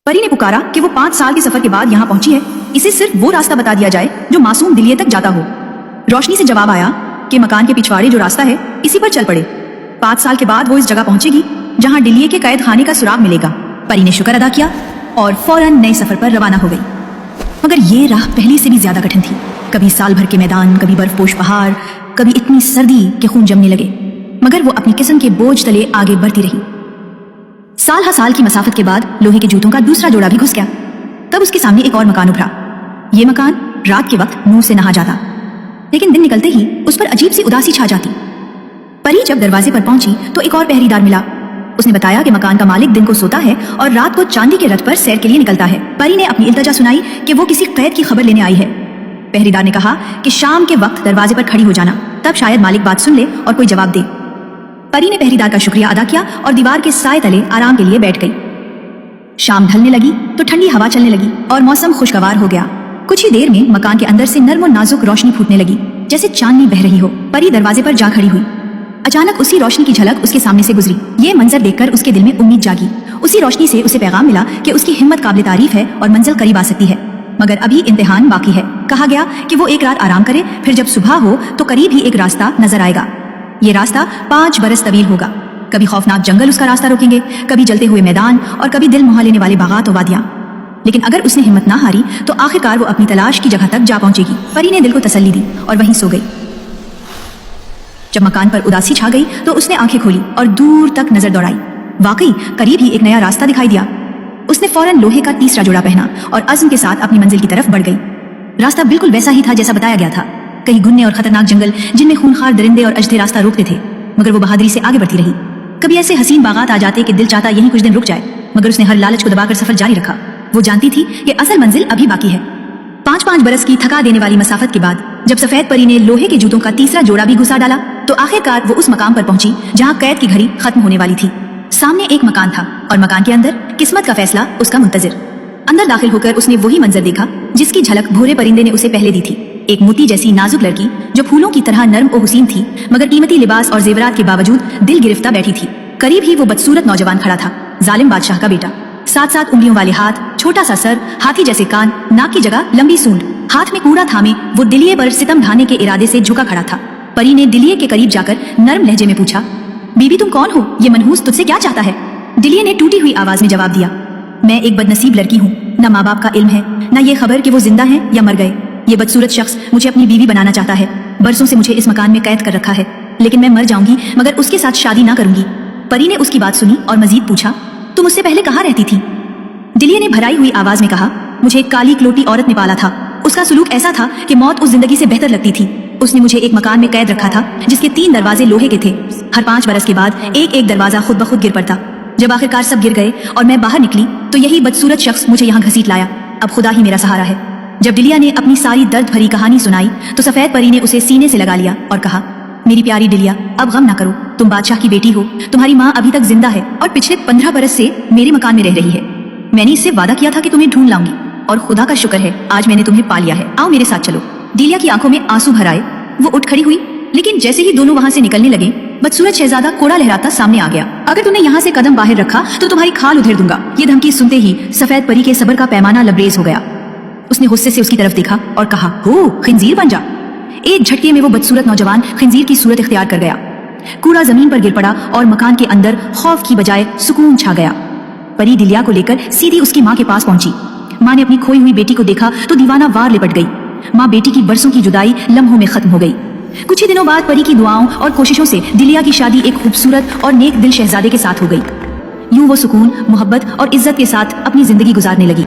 परी ने पुकारा कि वो 5 साल के सफर के बाद यहाँ पहुंची है, इसे सिर्फ वो रास्ता बता दिया जाए जो मासूम दिलिये तक जाता हो। रोशनी से जवाब आया कि मकान के पिछवाड़े जो रास्ता है इसी पर चल पड़े। 5 साल के बाद वो इस जगह पहुंचेगी जहाँ दिलिये के कैद खाने का सुराग मिलेगा। परी ने शुक्र अदा किया और फौरन नए सफर पर रवाना हो गई। मगर ये राह पहले से भी ज्यादा कठिन थी। कभी साल भर के मैदान, कभी बर्फपोश पहाड़, कभी इतनी सर्दी कि खून जमने लगे। मगर वो अपनी किस्म के बोझ तले आगे बढ़ती रही। साल हा साल की मसाफत के बाद लोहे के जूतों का दूसरा जोड़ा भी घुस गया। तब उसके सामने एक और मकान उभरा। ये मकान रात के वक्त नूर से नहा जाता, लेकिन दिन निकलते ही उस पर अजीब सी उदासी छा जाती। परी जब दरवाजे पर पहुंची तो एक और पहरेदार मिला। उसने बताया कि मकान का मालिक दिन को सोता है और रात को चांदी के रथ पर सैर के लिए निकलता है। परी ने अपनी इल्तजा सुनाई कि वो किसी कैद की खबर लेने आई है। पहरेदार ने कहा कि शाम के वक्त दरवाजे पर खड़ी हो जाना, तब शायद मालिक बात सुन ले और कोई जवाब दे। परी ने पहरेदार का शुक्रिया अदा किया और दीवार के साए तले आराम के लिए बैठ गई। शाम ढलने लगी तो ठंडी हवा चलने लगी और मौसम खुशगवार हो गया। कुछ ही देर में मकान के अंदर से नर्म और नाजुक रोशनी फूटने लगी, जैसे चांदनी बह रही हो। परी दरवाजे पर जा खड़ी हुई। अचानक उसी रोशनी की झलक उसके सामने से गुजरी। ये मंजर देखकर उसके दिल में उम्मीद जागी। उसी रोशनी से उसे पैगाम मिला कि उसकी हिम्मत काबिल तारीफ है और मंजिल करीब आ सकती है, मगर अभी इम्तिहान बाकी है। कहा गया कि वो एक रात आराम करे, फिर जब सुबह हो तो करीब ही एक रास्ता नजर आएगा। ये रास्ता 5 बरस तवील होगा। कभी खौफनाक जंगल उसका रास्ता रोकेंगे, कभी जलते हुए मैदान और कभी दिल मोहा लेने वाले बागात और वादियां। लेकिन अगर उसने हिम्मत ना हारी तो आखिरकार वो अपनी तलाश की जगह तक जा पहुंचेगी। परी ने दिल को तसल्ली दी और वहीं सो गई। जब मकान पर उदासी छा गई तो उसने आंखें खोली और दूर तक नजर दौड़ाई। वाकई करीब ही एक नया रास्ता दिखाई दिया। उसने फौरन लोहे का तीसरा जोड़ा पहना और अज़्म के साथ अपनी मंजिल की तरफ बढ़ गई। रास्ता बिल्कुल वैसा ही था जैसा बताया गया था। कई घुन्ने और खतरनाक जंगल जिनमें खूंखार दरिंदे और अजदे रास्ता रोकते थे, मगर वो बहादुरी से आगे बढ़ती रही। कभी ऐसे हसीन बागात आ जाते कि दिल चाहता यहीं कुछ दिन रुक जाए, मगर उसने हर लालच को दबाकर सफर जारी रखा। वो जानती थी कि असल मंजिल अभी बाकी है। 5 बरस की थका देने वाली मसाफत के बाद जब सफेद परी ने लोहे के जूतों का तीसरा जोड़ा भी घुसा डाला तो आखिरकार वो उस मकाम पर पहुंची जहां कैद की घड़ी खत्म होने वाली थी। सामने एक मकान था और मकान के अंदर किस्मत का फैसला उसका मुंतजिर। अंदर दाखिल होकर उसने वही मंजर देखा जिसकी झलक भूरे परिंदे ने उसे पहले दी थी। एक मोती जैसी नाजुक लड़की जो फूलों की तरह नर्म और हुसीन थी, मगर कीमती लिबास और जेवरात के बावजूद दिल गिरफ्ता बैठी थी। करीब ही वो बदसूरत नौजवान खड़ा था, जालिम बादशाह का बेटा। 7 उंगलियों वाले हाथ, छोटा सा सर, हाथी जैसे कान, नाक की जगह लंबी सूंड, हाथ में कूड़ा थामे वो दिलिये पर सितम ढाने के इरादे से झुका खड़ा था। परी ने दिलिये के करीब जाकर नर्म लहजे में पूछा, बीबी तुम कौन हो? ये मनहूस तुझसे क्या चाहता है? दिलिये ने टूटी हुई आवाज में जवाब दिया, मैं एक बदनसीब लड़की हूँ। न माँ बाप का इल्म है, न ये खबर कि वो जिंदा हैं या मर गए। ये बदसूरत शख्स मुझे अपनी बीवी बनाना चाहता है। बरसों से मुझे इस मकान में कैद कर रखा है, लेकिन मैं मर जाऊंगी मगर उसके साथ शादी ना करूंगी। परी ने उसकी बात सुनी और मजीद पूछा, तुम उससे पहले कहाँ रहती थी? दिलिये ने भराई हुई आवाज में कहा, मुझे एक काली क्लोटी औरत ने पाला था। उसका सुलूक ऐसा था कि मौत उस जिंदगी से बेहतर लगती थी। उसने मुझे एक मकान में कैद रखा था जिसके 3 दरवाजे लोहे के थे। हर 5 बरस के बाद एक एक दरवाजा खुद ब खुद गिर पड़ता। जब आखिरकार सब गिर गए और मैं बाहर निकली तो यही बदसूरत शख्स मुझे यहाँ घसीट लाया। अब खुदा ही मेरा सहारा है। जब दिलिया ने अपनी सारी दर्द भरी कहानी सुनाई तो सफेद परी ने उसे सीने से लगा लिया और कहा, मेरी प्यारी दिलिया, अब गम ना करो। तुम बादशाह की बेटी हो, तुम्हारी माँ अभी तक जिंदा है और पिछले 15 बरस से मेरे मकान में रह रही है। मैंने इससे वादा किया था कि तुम्हें ढूंढ लाऊंगी और खुदा का शुक्र है आज मैंने तुम्हें पा लिया है। आओ मेरे साथ चलो। दिलिया की आंखों में आंसू भर आए। वो उठ खड़ी हुई, लेकिन जैसे ही दोनों वहां से निकलने लगे बदसूरत शहजादा कोड़ा लहराता सामने आ गया। अगर तुमने यहाँ से कदम बाहर रखा तो तुम्हारी खाल उधेड़ दूंगा। ये धमकी सुनते ही सफेद परी के सब्र का पैमाना लबरेज हो गया। उसने गुस्से से उसकी तरफ देखा और कहा, हो खिंजीर बन जा। एक झटके में वो बदसूरत नौजवान खिंजीर की सूरत इख्तियार कर गया। कूड़ा जमीन पर गिर पड़ा और मकान के अंदर खौफ की बजाय सुकून छा गया। परी दिलिया को लेकर सीधी उसकी माँ के पास पहुंची। माँ ने अपनी खोई हुई बेटी को देखा तो दीवाना वार लिपट गई। माँ बेटी की बरसों की जुदाई लम्हों में खत्म हो गई। कुछ ही दिनों बाद परी की दुआओं और कोशिशों से दिलिया की शादी एक खूबसूरत और नेक दिल शहजादे के साथ हो गई। यूं वो सुकून, मोहब्बत और इज्जत के साथ अपनी जिंदगी गुजारने लगी।